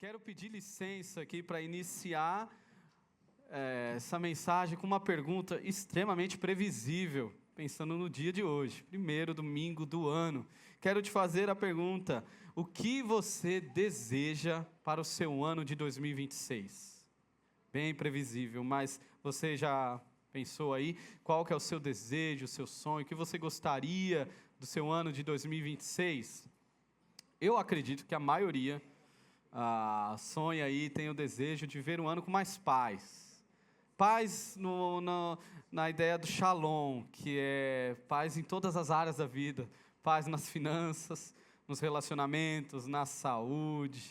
Quero pedir licença aqui para iniciar essa mensagem com uma pergunta extremamente previsível, pensando no dia de hoje, primeiro domingo do ano. Quero te fazer a pergunta: o que você deseja para o seu ano de 2026? Bem previsível, mas você já pensou aí qual que é o seu desejo, o seu sonho, o que você gostaria do seu ano de 2026? Eu acredito que a maioria sonha aí, tem o desejo de ver um ano com mais paz. Paz na ideia do shalom, que é paz em todas as áreas da vida. Paz nas finanças, nos relacionamentos, na saúde,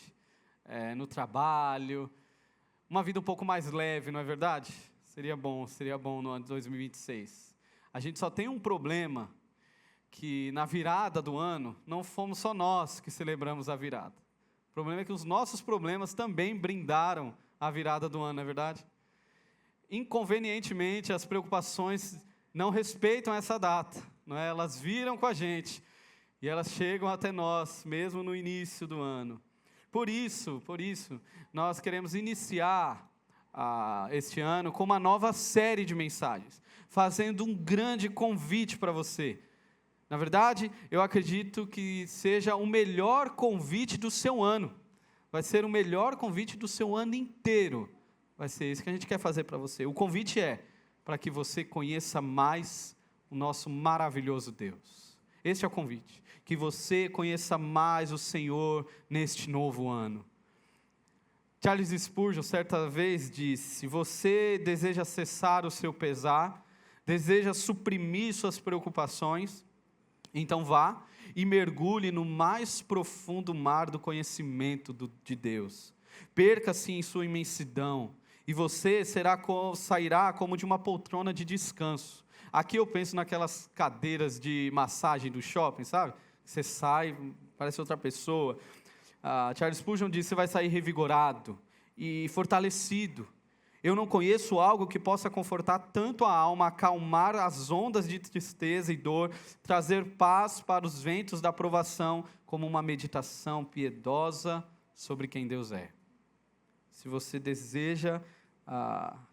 no trabalho. Uma vida um pouco mais leve, não é verdade? Seria bom no ano de 2026. A gente só tem um problema, que na virada do ano, não fomos só nós que celebramos a virada. O problema é que os nossos problemas também brindaram a virada do ano, não é verdade? Inconvenientemente, as preocupações não respeitam essa data, não é? Elas viram com a gente e elas chegam até nós, mesmo no início do ano. Por isso, nós queremos iniciar este ano com uma nova série de mensagens, fazendo um grande convite para você. Na verdade, eu acredito que seja o melhor convite do seu ano. Vai ser o melhor convite do seu ano inteiro. Vai ser isso que a gente quer fazer para você. O convite é para que você conheça mais o nosso maravilhoso Deus. Esse é o convite. Que você conheça mais o Senhor neste novo ano. Charles Spurgeon, certa vez, disse: se você deseja cessar o seu pesar, deseja suprimir suas preocupações, então vá e mergulhe no mais profundo mar do conhecimento de Deus. Perca-se em sua imensidão, e você sairá como de uma poltrona de descanso. Aqui eu penso naquelas cadeiras de massagem do shopping, sabe? Você sai, parece outra pessoa. Charles Spurgeon disse: você vai sair revigorado e fortalecido. Eu não conheço algo que possa confortar tanto a alma, acalmar as ondas de tristeza e dor, trazer paz para os ventos da provação, como uma meditação piedosa sobre quem Deus é. Se você deseja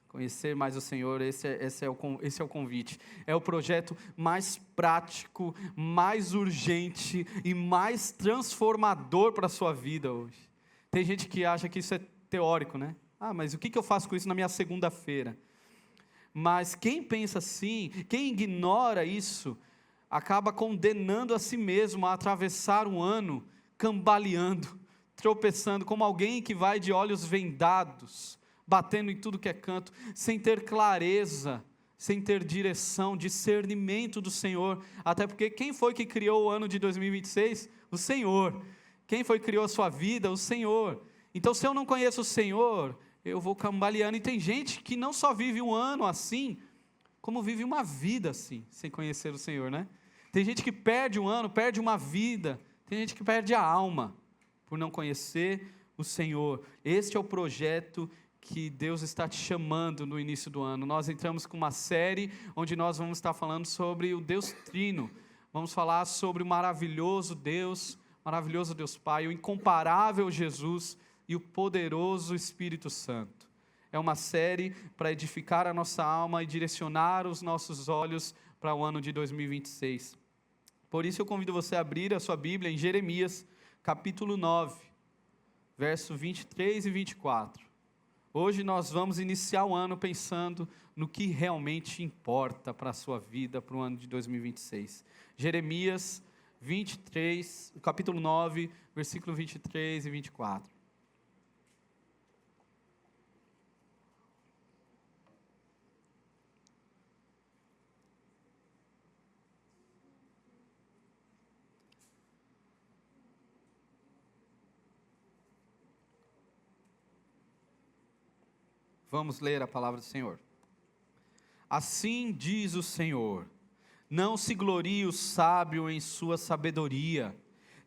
conhecer mais o Senhor, esse é o convite. É o projeto mais prático, mais urgente e mais transformador para a sua vida hoje. Tem gente que acha que isso é teórico, né? Mas o que eu faço com isso na minha segunda-feira? Mas quem pensa assim, quem ignora isso, acaba condenando a si mesmo a atravessar um ano cambaleando, tropeçando, como alguém que vai de olhos vendados, batendo em tudo que é canto, sem ter clareza, sem ter direção, discernimento do Senhor. Até porque quem foi que criou o ano de 2026? O Senhor. Quem foi que criou a sua vida? O Senhor. Então, se eu não conheço o Senhor, eu vou cambaleando. E tem gente que não só vive um ano assim, como vive uma vida assim, sem conhecer o Senhor, né? Tem gente que perde um ano, perde uma vida. Tem gente que perde a alma, por não conhecer o Senhor. Este é o projeto que Deus está te chamando no início do ano. Nós entramos com uma série, onde nós vamos estar falando sobre o Deus Trino. Vamos falar sobre o maravilhoso Deus Pai, o incomparável Jesus, e o poderoso Espírito Santo. É uma série para edificar a nossa alma e direcionar os nossos olhos para o ano de 2026. Por isso eu convido você a abrir a sua Bíblia em Jeremias, capítulo 9, verso 23 e 24. Hoje nós vamos iniciar o ano pensando no que realmente importa para a sua vida, para o ano de 2026. Jeremias 23, capítulo 9, versículo 23 e 24. Vamos ler a palavra do Senhor. Assim diz o Senhor: não se glorie o sábio em sua sabedoria,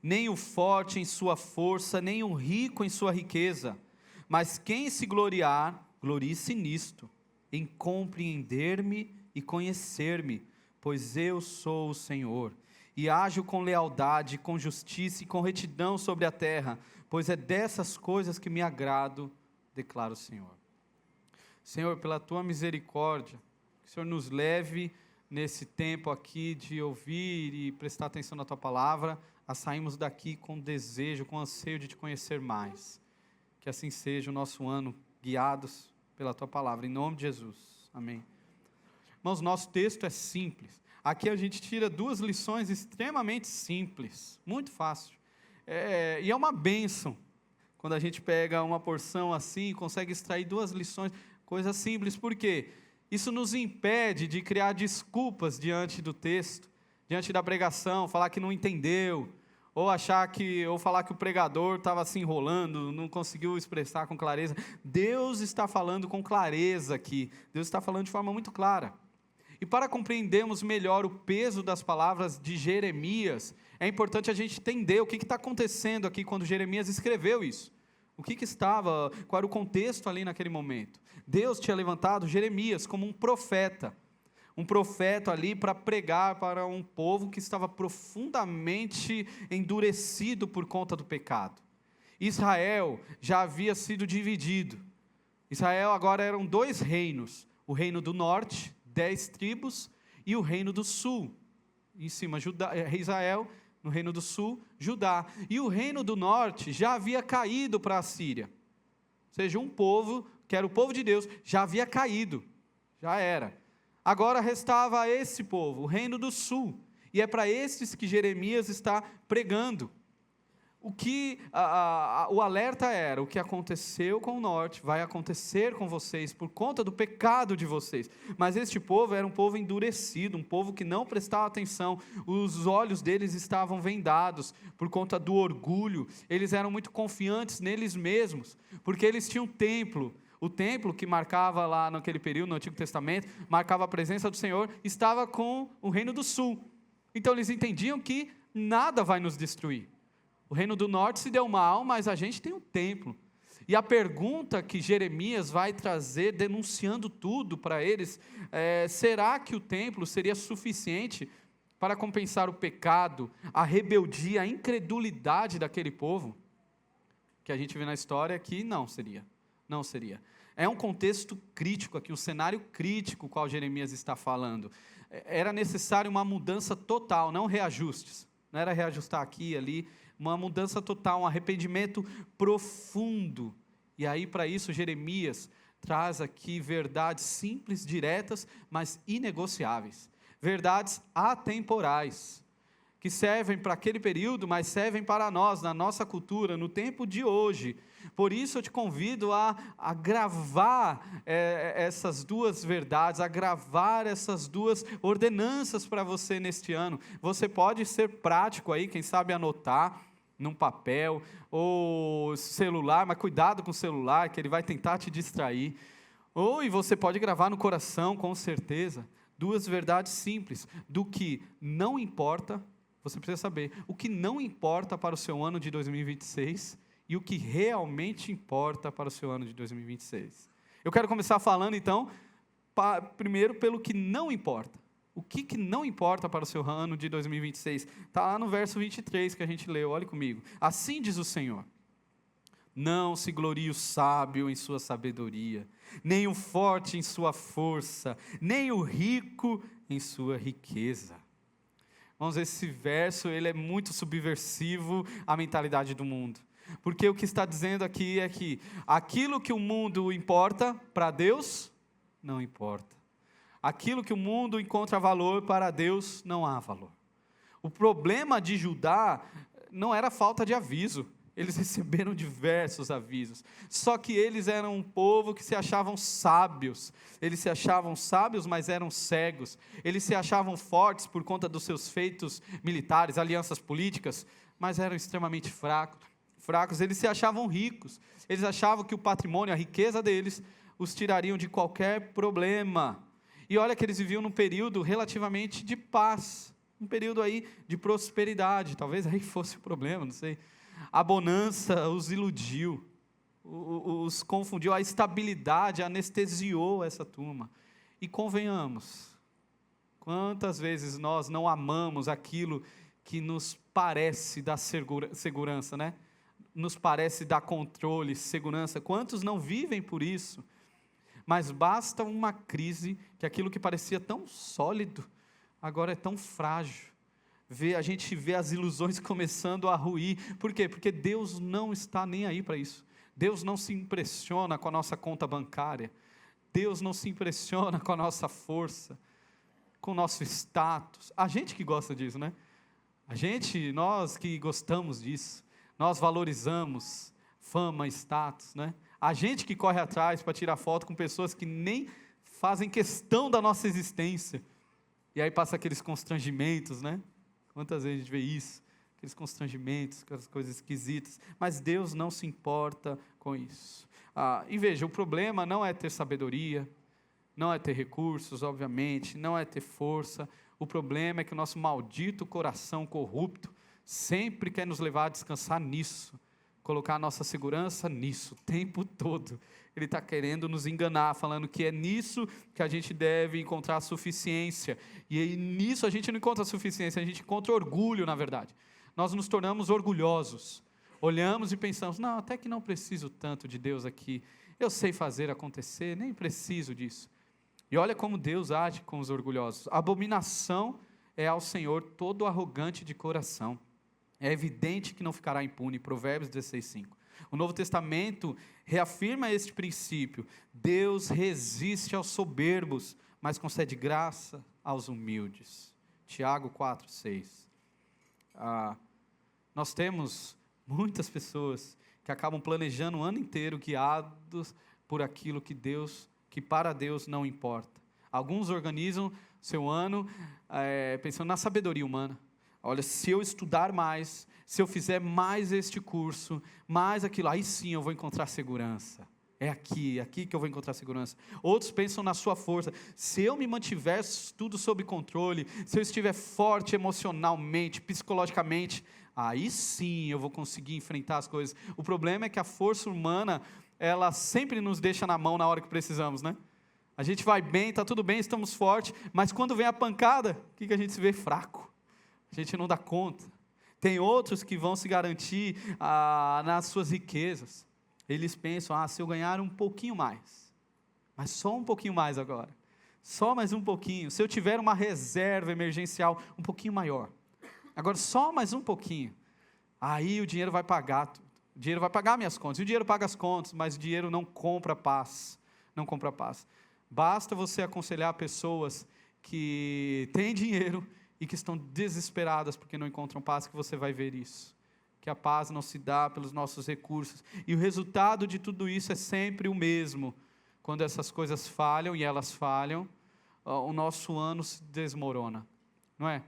nem o forte em sua força, nem o rico em sua riqueza. Mas quem se gloriar, glorie-se nisto, em compreender-me e conhecer-me, pois eu sou o Senhor, e ajo com lealdade, com justiça e com retidão sobre a terra, pois é dessas coisas que me agrado, declara o Senhor. Senhor, pela tua misericórdia, que o Senhor nos leve nesse tempo aqui de ouvir e prestar atenção na tua palavra, a sairmos daqui com desejo, com anseio de te conhecer mais. Que assim seja o nosso ano, guiados pela tua palavra, em nome de Jesus. Amém. Irmãos, nosso texto é simples. Aqui a gente tira 2 lições extremamente simples, muito fácil. E é uma bênção quando a gente pega uma porção assim e consegue extrair 2 lições, coisa simples. Por quê? Isso nos impede de criar desculpas diante do texto, diante da pregação, falar que não entendeu, ou falar que o pregador estava se enrolando, não conseguiu expressar com clareza. Deus está falando com clareza aqui, Deus está falando de forma muito clara. E para compreendermos melhor o peso das palavras de Jeremias, é importante a gente entender o que está acontecendo aqui quando Jeremias escreveu isso. Qual era o contexto ali naquele momento? Deus tinha levantado Jeremias como um profeta ali para pregar para um povo que estava profundamente endurecido por conta do pecado. Israel já havia sido dividido. Israel agora eram 2 reinos, o reino do norte, 10 tribos, e o reino do sul, em cima Israel, no reino do sul, Judá, e o reino do norte já havia caído para a Síria, ou seja, um povo, que era o povo de Deus, já havia caído, já era, agora restava esse povo, o reino do sul, e é para esses que Jeremias está pregando. O alerta era: o que aconteceu com o norte vai acontecer com vocês por conta do pecado de vocês. Mas este povo era um povo endurecido, um povo que não prestava atenção, os olhos deles estavam vendados por conta do orgulho, eles eram muito confiantes neles mesmos, porque eles tinham um templo. O templo que marcava lá naquele período, no Antigo Testamento, marcava a presença do Senhor, estava com o reino do sul. Então eles entendiam que nada vai nos destruir. O reino do norte se deu mal, mas a gente tem um templo. E a pergunta que Jeremias vai trazer, denunciando tudo para eles, será que o templo seria suficiente para compensar o pecado, a rebeldia, a incredulidade daquele povo? Que a gente vê na história que não seria. Não seria. É um contexto crítico aqui, um cenário crítico qual Jeremias está falando. Era necessário uma mudança total, não reajustes. Não era reajustar aqui e ali, uma mudança total, um arrependimento profundo. E aí, para isso, Jeremias traz aqui verdades simples, diretas, mas inegociáveis. Verdades atemporais, que servem para aquele período, mas servem para nós, na nossa cultura, no tempo de hoje. Por isso eu te convido a gravar essas 2 verdades, a gravar essas 2 ordenanças para você neste ano. Você pode ser prático aí, quem sabe anotar num papel ou celular, mas cuidado com o celular, que ele vai tentar te distrair. E você pode gravar no coração, com certeza, 2 verdades simples, do que não importa, você precisa saber, o que não importa para o seu ano de 2026 e o que realmente importa para o seu ano de 2026. Eu quero começar falando, então, primeiro pelo que não importa. O que não importa para o seu ano de 2026? Está lá no verso 23 que a gente leu, olhe comigo. Assim diz o Senhor: não se glorie o sábio em sua sabedoria, nem o forte em sua força, nem o rico em sua riqueza. Irmãos, esse verso ele é muito subversivo à mentalidade do mundo. Porque o que está dizendo aqui é que aquilo que o mundo importa, para Deus, não importa. Aquilo que o mundo encontra valor, para Deus não há valor. O problema de Judá não era falta de aviso. Eles receberam diversos avisos. Só que eles eram um povo que se achavam sábios. Eles se achavam sábios, mas eram cegos. Eles se achavam fortes por conta dos seus feitos militares, alianças políticas, mas eram extremamente fracos. Eles se achavam ricos. Eles achavam que o patrimônio, a riqueza deles, os tirariam de qualquer problema. E olha que eles viviam num período relativamente de paz, um período aí de prosperidade. Talvez aí fosse o problema, não sei. A bonança os iludiu, os confundiu, a estabilidade anestesiou essa turma. E convenhamos, quantas vezes nós não amamos aquilo que nos parece dar segurança, né? nos parece dar controle, segurança? Quantos não vivem por isso? Mas basta uma crise, que aquilo que parecia tão sólido, agora é tão frágil. A gente vê as ilusões começando a ruir. Por quê? Porque Deus não está nem aí para isso. Deus não se impressiona com a nossa conta bancária. Deus não se impressiona com a nossa força, com o nosso status. A gente que gosta disso, né? Nós que gostamos disso, nós valorizamos fama, status, né? A gente que corre atrás para tirar foto com pessoas que nem fazem questão da nossa existência. E aí passa aqueles constrangimentos, né? Quantas vezes a gente vê isso? Aqueles constrangimentos, aquelas coisas esquisitas. Mas Deus não se importa com isso. E veja, o problema não é ter sabedoria, não é ter recursos, obviamente, não é ter força. O problema é que o nosso maldito coração corrupto sempre quer nos levar a descansar nisso, colocar a nossa segurança nisso, o tempo todo. Ele está querendo nos enganar, falando que é nisso que a gente deve encontrar suficiência. E aí, nisso a gente não encontra suficiência, a gente encontra orgulho, na verdade. Nós nos tornamos orgulhosos. Olhamos e pensamos, não, até que não preciso tanto de Deus aqui. Eu sei fazer acontecer, nem preciso disso. E olha como Deus age com os orgulhosos. Abominação é ao Senhor todo arrogante de coração. É evidente que não ficará impune. Provérbios 16:5. O Novo Testamento reafirma este princípio. Deus resiste aos soberbos, mas concede graça aos humildes. Tiago 4:6. Nós temos muitas pessoas que acabam planejando o ano inteiro guiados por aquilo que para Deus não importa. Alguns organizam seu ano pensando na sabedoria humana. Olha, se eu estudar mais, se eu fizer mais este curso, mais aquilo, aí sim eu vou encontrar segurança. É aqui que eu vou encontrar segurança. Outros pensam na sua força. Se eu me mantiver tudo sob controle, se eu estiver forte emocionalmente, psicologicamente, aí sim eu vou conseguir enfrentar as coisas. O problema é que a força humana, ela sempre nos deixa na mão na hora que precisamos, né? A gente vai bem, está tudo bem, estamos fortes, mas quando vem a pancada, o que a gente se vê? Fraco. A gente não dá conta. Tem outros que vão se garantir nas suas riquezas. Eles pensam, se eu ganhar um pouquinho mais, mas só um pouquinho mais agora, só mais um pouquinho, se eu tiver uma reserva emergencial um pouquinho maior, agora só mais um pouquinho, aí o dinheiro vai pagar tudo. O dinheiro vai pagar minhas contas, e o dinheiro paga as contas, mas o dinheiro não compra paz, não compra paz. Basta você aconselhar pessoas que têm dinheiro e que estão desesperadas porque não encontram paz, que você vai ver isso. Que a paz não se dá pelos nossos recursos. E o resultado de tudo isso é sempre o mesmo. Quando essas coisas falham, e elas falham, o nosso ano se desmorona. Não é?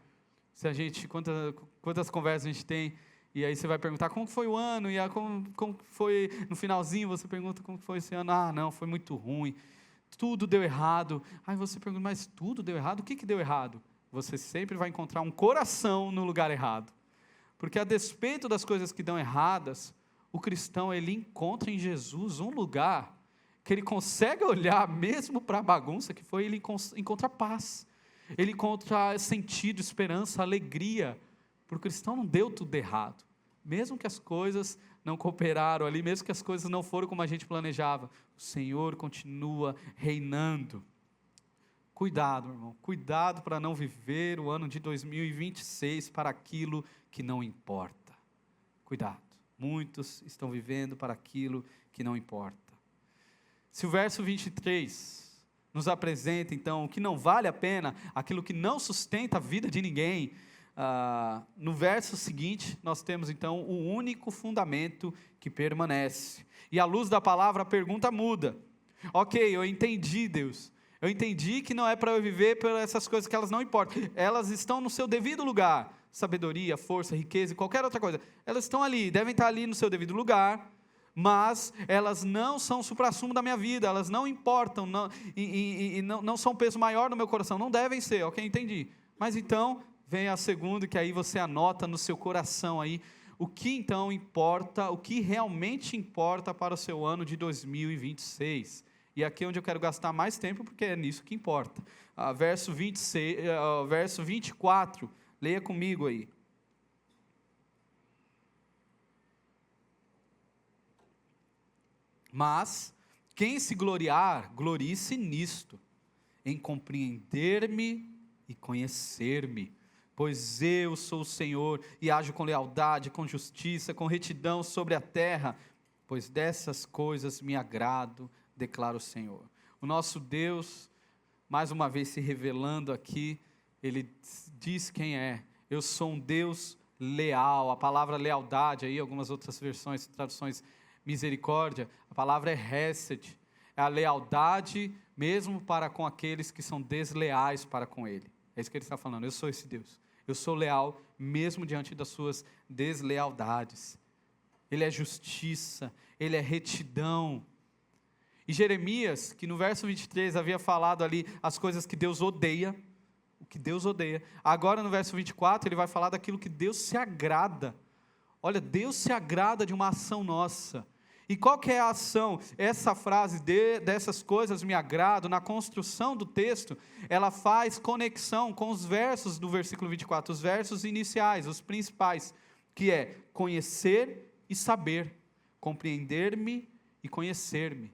Se a gente, quantas conversas a gente tem, e aí você vai perguntar, como foi o ano? E como foi no finalzinho, você pergunta, como foi esse ano? Não, foi muito ruim. Tudo deu errado. Aí você pergunta, mas tudo deu errado? O que deu errado? Você sempre vai encontrar um coração no lugar errado. Porque a despeito das coisas que dão erradas, o cristão, ele encontra em Jesus um lugar que ele consegue olhar mesmo para a bagunça que foi, ele encontra paz. Ele encontra sentido, esperança, alegria. Para o cristão não deu tudo errado. Mesmo que as coisas não cooperaram ali, mesmo que as coisas não foram como a gente planejava, o Senhor continua reinando. Cuidado, irmão, cuidado para não viver o ano de 2026 para aquilo que não importa. Cuidado, muitos estão vivendo para aquilo que não importa. Se o verso 23 nos apresenta, então, o que não vale a pena, aquilo que não sustenta a vida de ninguém, no verso seguinte, nós temos, então, o único fundamento que permanece. E à luz da palavra, a pergunta muda. Ok, eu entendi, Deus. Eu entendi que não é para eu viver por essas coisas que elas não importam. Elas estão no seu devido lugar. Sabedoria, força, riqueza e qualquer outra coisa. Elas estão ali, devem estar ali no seu devido lugar, mas elas não são o suprassumo da minha vida, elas não importam, não são um peso maior no meu coração, não devem ser, ok, entendi. Mas então, vem a segunda, que aí você anota no seu coração aí, o que então importa, o que realmente importa para o seu ano de 2026. E aqui é onde eu quero gastar mais tempo, porque é nisso que importa. Verso 24, leia comigo aí. Mas quem se gloriar, glorie-se nisto, em compreender-me e conhecer-me, pois eu sou o Senhor, e ajo com lealdade, com justiça, com retidão sobre a terra, pois dessas coisas me agrado, declara o Senhor. O nosso Deus, mais uma vez se revelando aqui, Ele diz quem é. Eu sou um Deus leal. A palavra lealdade, aí algumas outras versões, traduções, misericórdia, a palavra é hesed, é a lealdade mesmo para com aqueles que são desleais para com Ele. É isso que Ele está falando, eu sou esse Deus. Eu sou leal mesmo diante das suas deslealdades. Ele é justiça, Ele é retidão. E Jeremias, que no verso 23 havia falado ali as coisas que Deus odeia, o que Deus odeia, agora no verso 24 ele vai falar daquilo que Deus se agrada. Olha, Deus se agrada de uma ação nossa. E qual que é a ação? Essa frase, dessas coisas me agrado, na construção do texto, ela faz conexão com os versos do versículo 24, os versos iniciais, os principais, que é conhecer e saber, compreender-me e conhecer-me.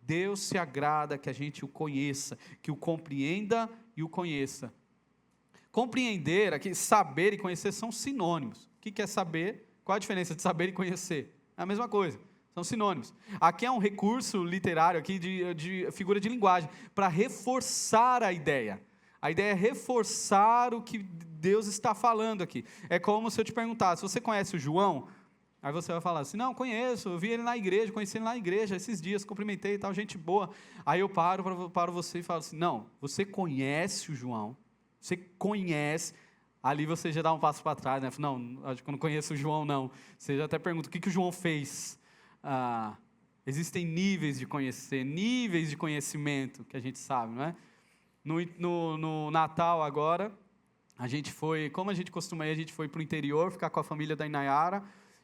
Deus se agrada que a gente o conheça, que o compreenda e o conheça. Compreender, aqui, saber e conhecer são sinônimos. O que é saber? Qual a diferença de saber e conhecer? É a mesma coisa, são sinônimos. Aqui é um recurso literário aqui de figura de linguagem, para reforçar a ideia. A ideia é reforçar o que Deus está falando aqui. É como se eu te perguntasse, você conhece o João? Aí você vai falar assim, não, conheço, eu vi ele na igreja, conheci ele na igreja, esses dias, cumprimentei e tal, gente boa. Aí eu paro você e falo assim, não, você conhece o João, você conhece, ali você já dá um passo para trás, né? Não, acho que eu não conheço o João, não. Você já até pergunta, o que o João fez? Existem níveis de conhecer, níveis de conhecimento, que a gente sabe, não é? No Natal agora, a gente foi, como a gente costuma ir, a gente foi para o interior, ficar com a família da Inayara,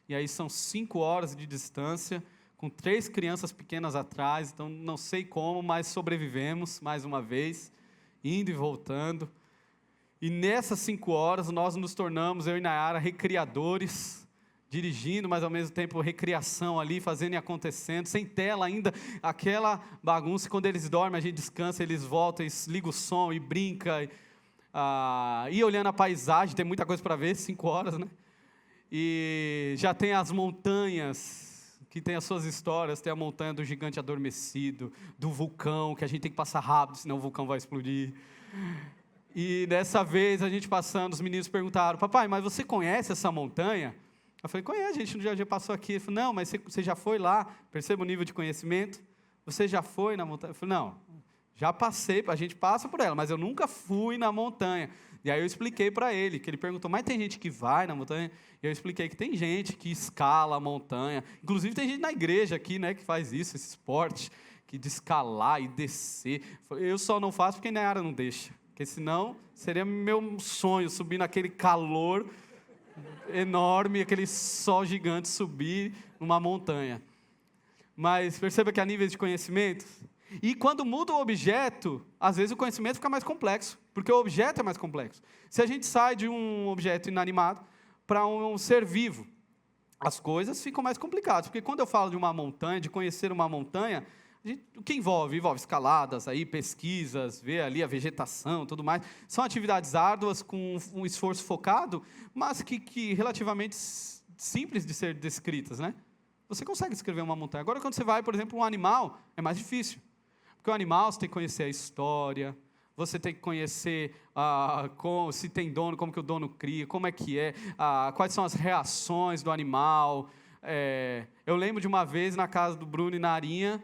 e aí são 5 horas de distância, com 3 crianças pequenas atrás, então não sei como, mas sobrevivemos mais uma vez, indo e voltando. E nessas 5 horas nós nos tornamos, eu e Nayara, recriadores, dirigindo, mas ao mesmo tempo recriação ali, fazendo e acontecendo, sem tela ainda, aquela bagunça, quando eles dormem a gente descansa, eles voltam, e liga o som e brinca, e olhando a paisagem, tem muita coisa para ver, 5 horas, né? E já tem as montanhas, que tem as suas histórias, tem a montanha do gigante adormecido, do vulcão, que a gente tem que passar rápido, senão o vulcão vai explodir. E dessa vez, a gente passando, os meninos perguntaram, papai, mas você conhece essa montanha? Eu falei, conhece, a gente já passou aqui. Ele falou, não, mas você já foi lá? Perceba o nível de conhecimento. Você já foi na montanha? Eu falei, não, já passei, a gente passa por ela, mas eu nunca fui na montanha. E aí eu expliquei para ele, que ele perguntou, mas tem gente que vai na montanha? E eu expliquei que tem gente que escala a montanha, inclusive tem gente na igreja aqui, né, que faz isso, esse esporte, que de escalar e descer. Eu só não faço porque a Nayara não deixa, porque senão seria meu sonho subir naquele calor enorme, aquele sol gigante, subir numa montanha. Mas perceba que há níveis de conhecimento. E quando muda o objeto, às vezes o conhecimento fica mais complexo, porque o objeto é mais complexo. Se a gente sai de um objeto inanimado para um ser vivo, as coisas ficam mais complicadas, porque quando eu falo de uma montanha, de conhecer uma montanha, o que envolve? Envolve escaladas, aí, pesquisas, ver ali a vegetação, tudo mais. São atividades árduas, com um esforço focado, mas que relativamente simples de ser descritas, né? Você consegue descrever uma montanha. Agora, quando você vai, por exemplo, um animal, é mais difícil. Porque o animal, você tem que conhecer a história, você tem que conhecer se tem dono, como que o dono cria, como é que é, quais são as reações do animal. Eu lembro de uma vez na casa do Bruno e Narinha,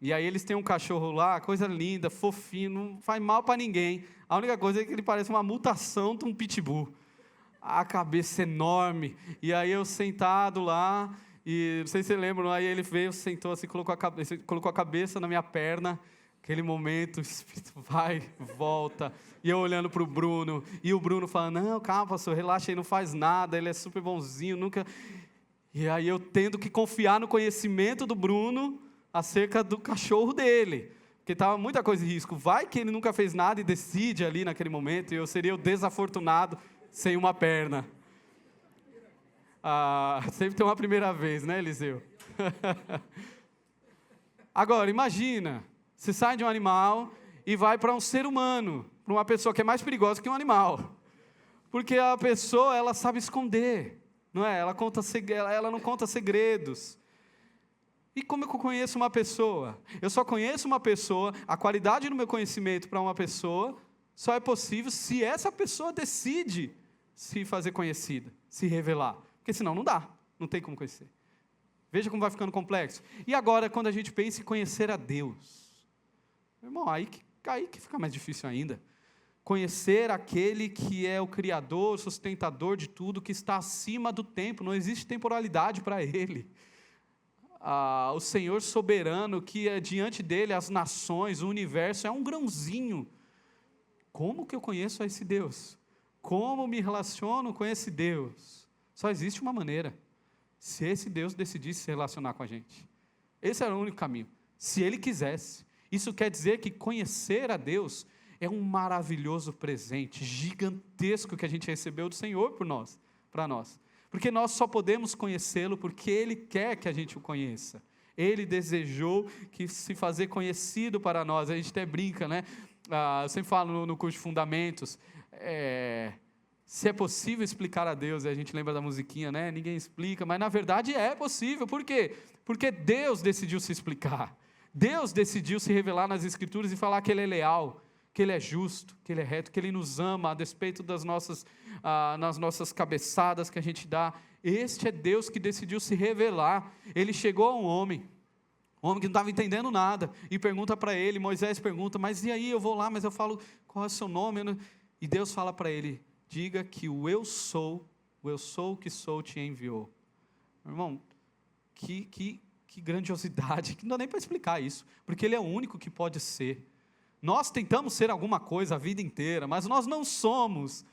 e aí eles têm um cachorro lá, coisa linda, fofinho, não faz mal para ninguém. A única coisa é que ele parece uma mutação de um pitbull. A cabeça enorme. E aí eu sentado lá, e não sei se você lembra, aí ele veio, sentou assim, colocou a cabeça na minha perna. Aquele momento, o Espírito vai, volta, e eu olhando para o Bruno, e o Bruno falando, não, calma, pastor, relaxa aí, não faz nada, ele é super bonzinho, nunca... E aí eu tendo que confiar no conhecimento do Bruno acerca do cachorro dele, porque estava muita coisa em risco. Vai que ele nunca fez nada e decide ali naquele momento, e eu seria o desafortunado sem uma perna. Sempre tem uma primeira vez, né, Eliseu? Agora, imagina, você sai de um animal e vai para um ser humano, para uma pessoa que é mais perigosa que um animal. Porque a pessoa, ela sabe esconder, não é? Ela não conta segredos. E como eu conheço uma pessoa? Eu só conheço uma pessoa, a qualidade do meu conhecimento para uma pessoa só é possível se essa pessoa decide se fazer conhecida, se revelar. Porque senão não dá, não tem como conhecer. Veja como vai ficando complexo. E agora, quando a gente pensa em conhecer a Deus, irmão, aí que fica mais difícil ainda. Conhecer aquele que é o Criador, sustentador de tudo, que está acima do tempo, não existe temporalidade para Ele. O Senhor soberano, que é diante dEle as nações, o universo, é um grãozinho. Como que eu conheço esse Deus? Como me relaciono com esse Deus? Só existe uma maneira, se esse Deus decidisse se relacionar com a gente. Esse era o único caminho, se Ele quisesse. Isso quer dizer que conhecer a Deus é um maravilhoso presente, gigantesco, que a gente recebeu do Senhor para nós. Porque nós só podemos conhecê-lo porque Ele quer que a gente o conheça. Ele desejou que se fazer conhecido para nós. A gente até brinca, né? Eu sempre falo no curso de Fundamentos, se é possível explicar a Deus, a gente lembra da musiquinha, né? Ninguém explica, mas na verdade é possível. Por quê? Porque Deus decidiu se explicar. Deus decidiu se revelar nas Escrituras e falar que Ele é leal, que Ele é justo, que Ele é reto, que Ele nos ama, a despeito das nas nossas cabeçadas que a gente dá. Este é Deus que decidiu se revelar. Ele chegou a um homem que não estava entendendo nada, e pergunta para ele, Moisés pergunta, mas e aí, eu vou lá, mas eu falo, qual é o seu nome? E Deus fala para ele, diga que o eu sou o que sou te enviou. Irmão, que grandiosidade, que não dá nem para explicar isso, porque Ele é o único que pode ser. Nós tentamos ser alguma coisa a vida inteira, mas nós não somos.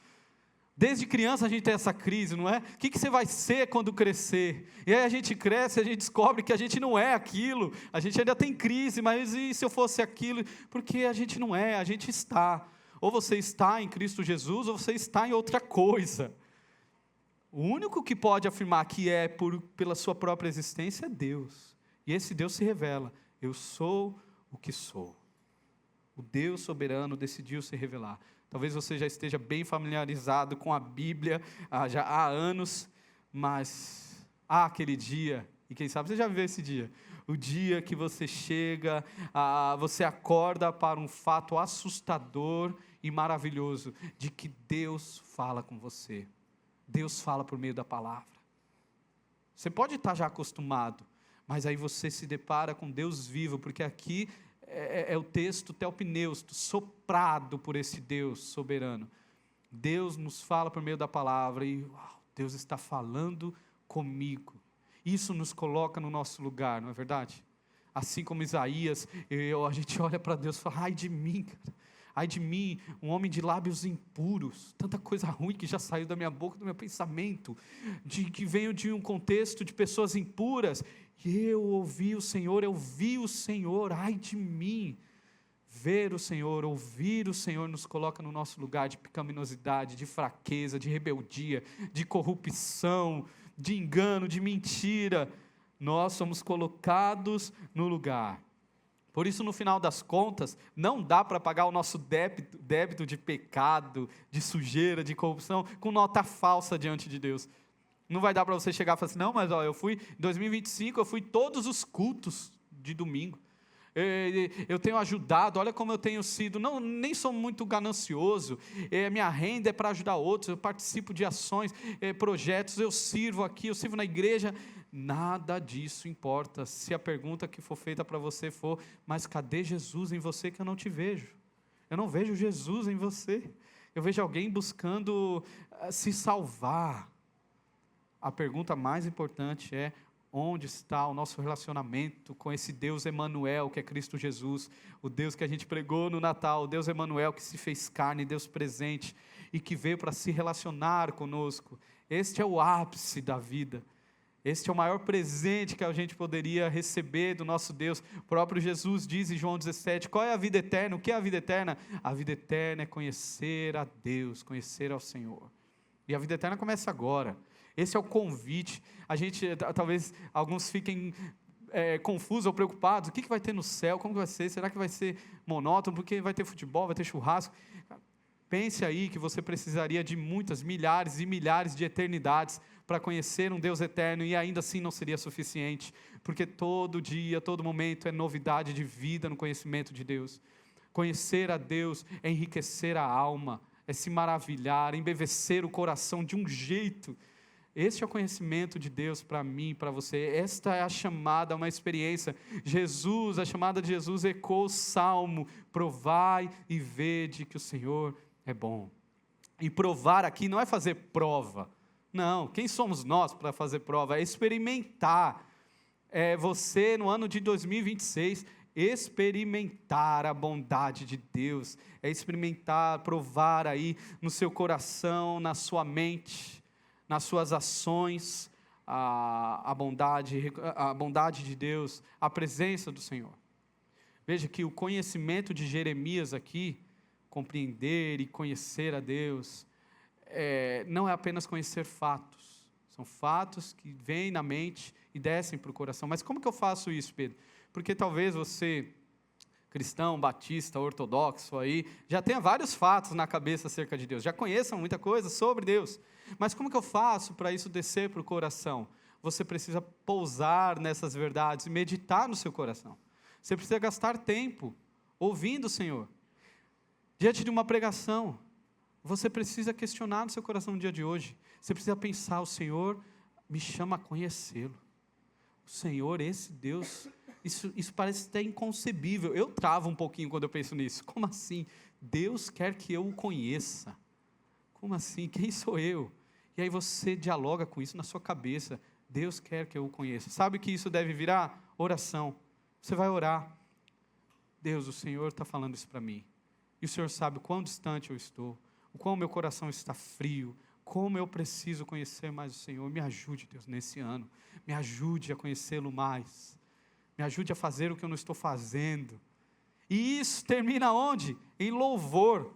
Desde criança a gente tem essa crise, não é? O que você vai ser quando crescer? E aí a gente cresce, a gente descobre que a gente não é aquilo, a gente ainda tem crise, mas e se eu fosse aquilo? Porque a gente não é, a gente está. Ou você está em Cristo Jesus, ou você está em outra coisa. O único que pode afirmar que é pela sua própria existência é Deus. E esse Deus se revela, eu sou o que sou. O Deus soberano decidiu se revelar. Talvez você já esteja bem familiarizado com a Bíblia já há anos, mas há aquele dia, e quem sabe você já viveu esse dia, o dia que você chega, você acorda para um fato assustador e maravilhoso, de que Deus fala com você. Deus fala por meio da palavra. Você pode estar já acostumado, mas aí você se depara com Deus vivo, porque aqui é o texto teopneusto, soprado por esse Deus soberano. Deus nos fala por meio da palavra e Deus está falando comigo. Isso nos coloca no nosso lugar, não é verdade? Assim como Isaías, a gente olha para Deus e fala, ai de mim, cara. Ai de mim, um homem de lábios impuros, tanta coisa ruim que já saiu da minha boca, do meu pensamento, que veio de um contexto de pessoas impuras, e eu ouvi o Senhor, eu vi o Senhor, ai de mim. Ver o Senhor, ouvir o Senhor nos coloca no nosso lugar de pecaminosidade, de fraqueza, de rebeldia, de corrupção, de engano, de mentira. Nós somos colocados no lugar. Por isso, no final das contas, não dá para pagar o nosso débito de pecado, de sujeira, de corrupção, com nota falsa diante de Deus. Não vai dar para você chegar e falar assim, não, mas em 2025, eu fui todos os cultos de domingo. Eu tenho ajudado, olha como eu tenho sido, nem sou muito ganancioso, minha renda é para ajudar outros, eu participo de ações, projetos, eu sirvo aqui, eu sirvo na igreja. Nada disso importa, se a pergunta que for feita para você for, mas cadê Jesus em você que eu não te vejo? Eu não vejo Jesus em você, eu vejo alguém buscando se salvar. A pergunta mais importante é, onde está o nosso relacionamento com esse Deus Emanuel, que é Cristo Jesus, o Deus que a gente pregou no Natal, o Deus Emanuel que se fez carne, Deus presente, e que veio para se relacionar conosco. Este é o ápice da vida. Este é o maior presente que a gente poderia receber do nosso Deus. O próprio Jesus diz em João 17, qual é a vida eterna? O que é a vida eterna? A vida eterna é conhecer a Deus, conhecer ao Senhor. E a vida eterna começa agora. Esse é o convite. Talvez alguns fiquem confusos ou preocupados, o que vai ter no céu, como que vai ser, será que vai ser monótono, porque vai ter futebol, vai ter churrasco? Pense aí que você precisaria de muitas, milhares e milhares de eternidades para conhecer um Deus eterno, e ainda assim não seria suficiente, porque todo dia, todo momento é novidade de vida no conhecimento de Deus. Conhecer a Deus é enriquecer a alma, é se maravilhar, embevecer o coração de um jeito. Este é o conhecimento de Deus para mim, para você. Esta é a chamada, uma experiência. A chamada de Jesus ecoou o salmo: provai e vede que o Senhor é bom. E provar aqui não é fazer prova. Não, quem somos nós para fazer prova? É experimentar. É você, no ano de 2026, experimentar a bondade de Deus. É experimentar, provar aí no seu coração, na sua mente, nas suas ações, a bondade de Deus, a presença do Senhor. Veja que o conhecimento de Jeremias aqui, compreender e conhecer a Deus, não é apenas conhecer fatos, são fatos que vêm na mente e descem para o coração. Mas como que eu faço isso, Pedro? Porque talvez você, cristão, batista, ortodoxo, aí, já tenha vários fatos na cabeça acerca de Deus, já conheça muita coisa sobre Deus. Mas como que eu faço para isso descer para o coração? Você precisa pousar nessas verdades e meditar no seu coração. Você precisa gastar tempo ouvindo o Senhor. Diante de uma pregação, você precisa questionar no seu coração no dia de hoje. Você precisa pensar: o Senhor me chama a conhecê-lo. O Senhor, esse Deus, isso parece até inconcebível. Eu travo um pouquinho quando eu penso nisso. Como assim? Deus quer que eu o conheça. Como assim? Quem sou eu? E aí você dialoga com isso na sua cabeça. Deus quer que eu o conheça. Sabe que isso deve virar oração. Você vai orar. Deus, o Senhor está falando isso para mim. E o Senhor sabe o quão distante eu estou, o quão meu coração está frio, como eu preciso conhecer mais o Senhor. Me ajude, Deus, nesse ano. Me ajude a conhecê-lo mais. Me ajude a fazer o que eu não estou fazendo. E isso termina onde? Em louvor.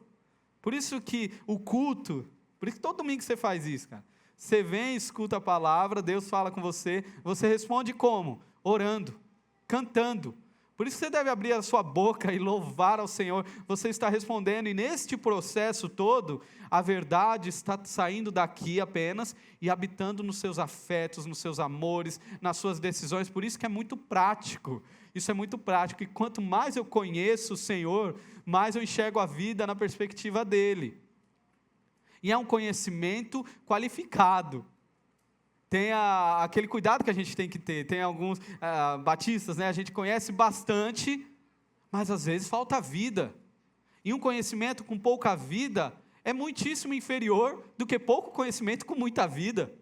Por isso que o culto, por isso que todo domingo você faz isso, cara. Você vem, escuta a palavra, Deus fala com você, você responde como? Orando, cantando. Por isso você deve abrir a sua boca e louvar ao Senhor. Você está respondendo, e neste processo todo, a verdade está saindo daqui apenas e habitando nos seus afetos, nos seus amores, nas suas decisões. Por isso que é muito prático. Isso é muito prático. E quanto mais eu conheço o Senhor, mais eu enxergo a vida na perspectiva dEle. E é um conhecimento qualificado. Tem aquele cuidado que a gente tem que ter. Tem alguns batistas, né? A gente conhece bastante, mas às vezes falta vida. E um conhecimento com pouca vida é muitíssimo inferior do que pouco conhecimento com muita vida.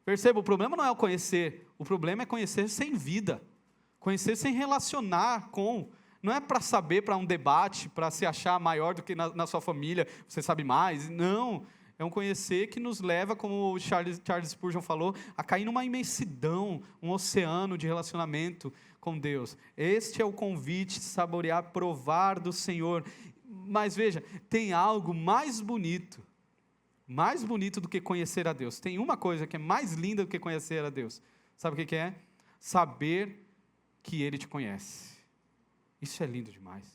Perceba, o problema não é o conhecer, o problema é conhecer sem vida, conhecer sem relacionar com. Não é para saber, para um debate, para se achar maior do que na sua família, você sabe mais, não. É um conhecer que nos leva, como o Charles Spurgeon falou, a cair numa imensidão, um oceano de relacionamento com Deus. Este é o convite, saborear, provar do Senhor. Mas veja, tem algo mais bonito do que conhecer a Deus. Tem uma coisa que é mais linda do que conhecer a Deus. Sabe o que é? Saber que Ele te conhece. Isso é lindo demais.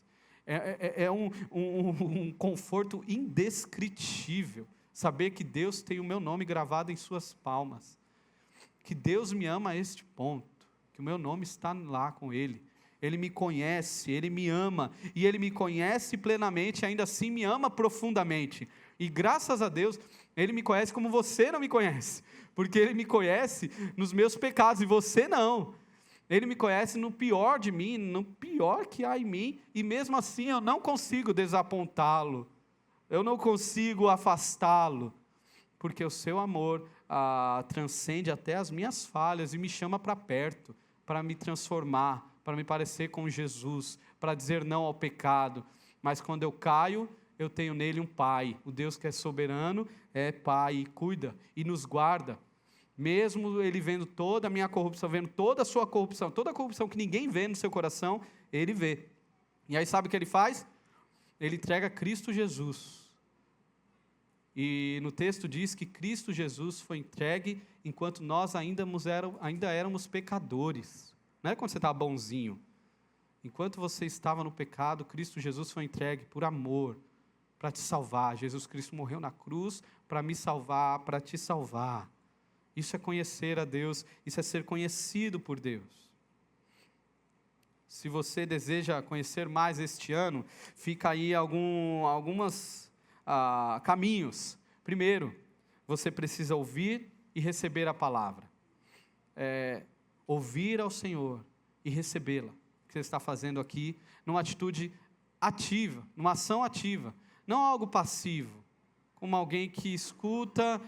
É um conforto indescritível. Saber que Deus tem o meu nome gravado em suas palmas, que Deus me ama a este ponto, que o meu nome está lá com Ele, Ele me conhece, Ele me ama, e Ele me conhece plenamente, ainda assim me ama profundamente, e graças a Deus, Ele me conhece como você não me conhece, porque Ele me conhece nos meus pecados, e você não. Ele me conhece no pior de mim, no pior que há em mim, e mesmo assim eu não consigo desapontá-lo, eu não consigo afastá-lo, porque o seu amor transcende até as minhas falhas e me chama para perto, para me transformar, para me parecer com Jesus, para dizer não ao pecado. Mas quando eu caio, eu tenho nele um Pai, o Deus que é soberano, é Pai e cuida e nos guarda. Mesmo Ele vendo toda a minha corrupção, vendo toda a sua corrupção, toda a corrupção que ninguém vê no seu coração, Ele vê. E aí sabe o que Ele faz? Ele entrega Cristo Jesus E no texto diz que Cristo Jesus foi entregue enquanto nós ainda éramos pecadores. Não é quando você estava bonzinho. Enquanto você estava no pecado, Cristo Jesus foi entregue por amor, para te salvar. Jesus Cristo morreu na cruz para me salvar, para te salvar. Isso é conhecer a Deus, isso é ser conhecido por Deus. Se você deseja conhecer mais este ano, fica aí alguns caminhos. Primeiro, você precisa ouvir e receber a palavra. Ouvir ao Senhor e recebê-la. O que você está fazendo aqui, numa atitude ativa, numa ação ativa. Não algo passivo, como alguém que escuta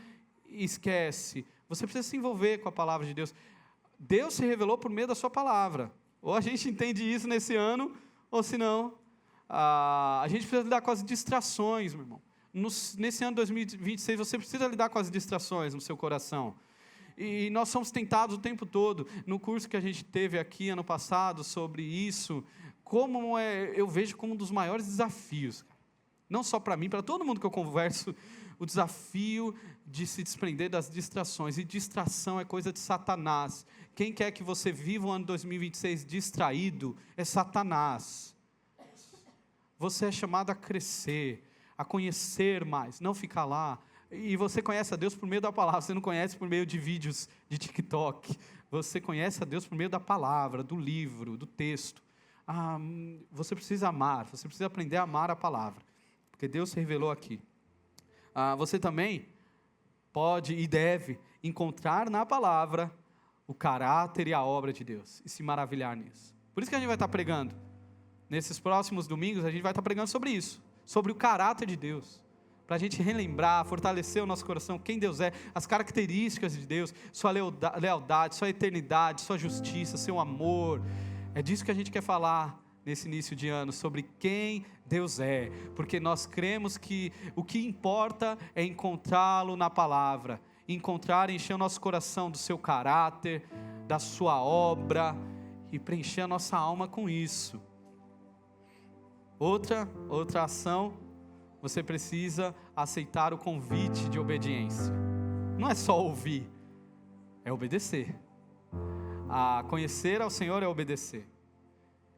e esquece. Você precisa se envolver com a palavra de Deus. Deus se revelou por meio da sua palavra. Ou a gente entende isso nesse ano, ou se não, a gente precisa lidar com as distrações, meu irmão. Nesse ano de 2026, você precisa lidar com as distrações no seu coração. E nós somos tentados o tempo todo. No curso que a gente teve aqui ano passado sobre isso, eu vejo como um dos maiores desafios. Não só para mim, para todo mundo que eu converso, o desafio de se desprender das distrações. E distração é coisa de Satanás. Quem quer que você viva o ano 2026 distraído é Satanás. Você é chamado a crescer, a conhecer mais, não ficar lá. E você conhece a Deus por meio da palavra, você não conhece por meio de vídeos de TikTok. Você conhece a Deus por meio da palavra, do livro, do texto. Você precisa amar, você precisa aprender a amar a palavra, porque Deus se revelou aqui. Você também pode e deve encontrar na palavra o caráter e a obra de Deus, e se maravilhar nisso. Por isso que a gente vai estar pregando. Nesses próximos domingos, a gente vai estar pregando sobre isso, sobre o caráter de Deus, para a gente relembrar, fortalecer o nosso coração, quem Deus é, as características de Deus, sua lealdade, sua eternidade, sua justiça, seu amor. É disso que a gente quer falar nesse início de ano, sobre quem Deus é, porque nós cremos que o que importa é encontrá-lo na palavra, encontrar e encher o nosso coração do seu caráter, da sua obra, e preencher a nossa alma com isso. Outra ação, você precisa aceitar o convite de obediência. Não é só ouvir, é obedecer. Conhecer ao Senhor é obedecer.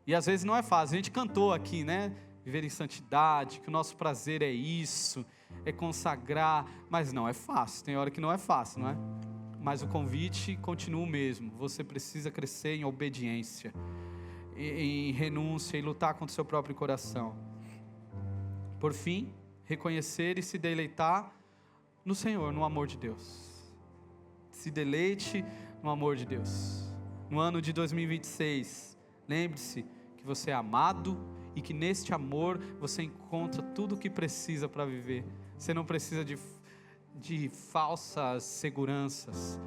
E às vezes não é fácil. A gente cantou aqui, né? Viver em santidade, que o nosso prazer é isso, é consagrar. Mas não é fácil. Tem hora que não é fácil, não é? Mas o convite continua o mesmo. Você precisa crescer em obediência, em renúncia, e lutar contra o seu próprio coração. Por fim, reconhecer e se deleitar no Senhor, no amor de Deus. Se deleite no amor de Deus. No ano de 2026, lembre-se que você é amado e que neste amor você encontra tudo o que precisa para viver. Você não precisa de falsas seguranças.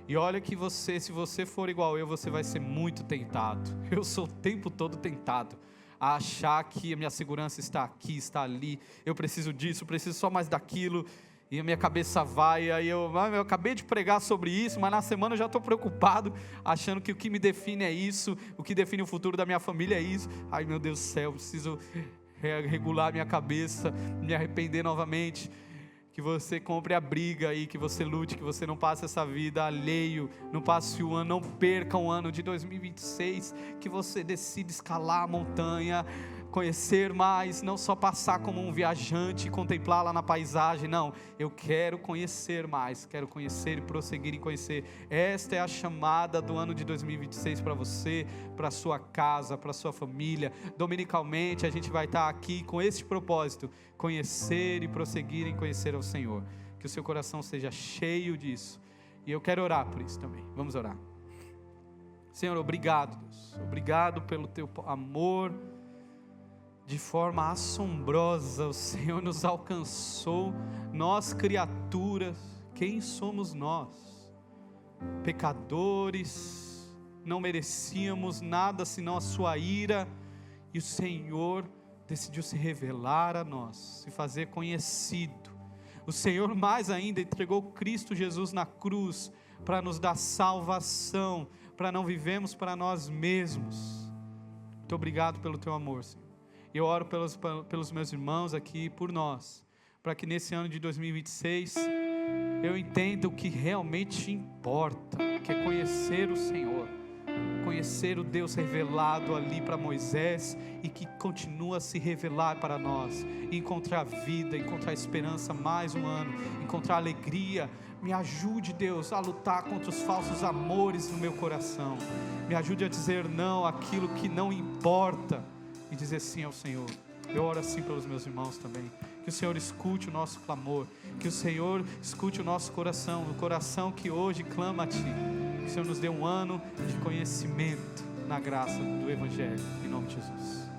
E olha que se você for igual eu, você vai ser muito tentado. Eu sou o tempo todo tentado a achar que a minha segurança está aqui, está ali. Eu preciso disso, eu preciso só mais daquilo. E a minha cabeça vai, aí eu acabei de pregar sobre isso, mas na semana eu já estou preocupado, achando que o que me define é isso, o que define o futuro da minha família é isso. Ai meu Deus do céu, preciso regular minha cabeça, me arrepender novamente. Que você compre a briga aí, que você lute, que você não passe essa vida alheio, não passe o ano, não perca o ano de 2026, que você decida escalar a montanha, conhecer mais, não só passar como um viajante e contemplar lá na paisagem, não, eu quero conhecer mais, quero conhecer e prosseguir em conhecer. Esta é a chamada do ano de 2026 para você, para a sua casa, para a sua família. Dominicalmente a gente vai estar aqui com esse propósito, conhecer e prosseguir em conhecer ao Senhor, que o seu coração seja cheio disso, e eu quero orar por isso também. Vamos orar. Senhor, obrigado, Deus, obrigado pelo teu amor. De forma assombrosa, o Senhor nos alcançou, nós criaturas. Quem somos nós? Pecadores, não merecíamos nada senão a sua ira, e o Senhor decidiu se revelar a nós, se fazer conhecido. O Senhor mais ainda entregou Cristo Jesus na cruz, para nos dar salvação, para não vivemos para nós mesmos. Muito obrigado pelo teu amor, Senhor. Eu oro pelos meus irmãos aqui, por nós, para que nesse ano de 2026 eu entenda o que realmente importa, que é conhecer o Senhor, conhecer o Deus revelado ali para Moisés e que continua a se revelar para nós, encontrar vida, encontrar esperança mais um ano, encontrar alegria. Me ajude, Deus, a lutar contra os falsos amores no meu coração, me ajude a dizer não àquilo que não importa e dizer sim ao Senhor. Eu oro assim pelos meus irmãos também, que o Senhor escute o nosso clamor, que o Senhor escute o nosso coração, o coração que hoje clama a Ti, que o Senhor nos dê um ano de conhecimento na graça do Evangelho, em nome de Jesus.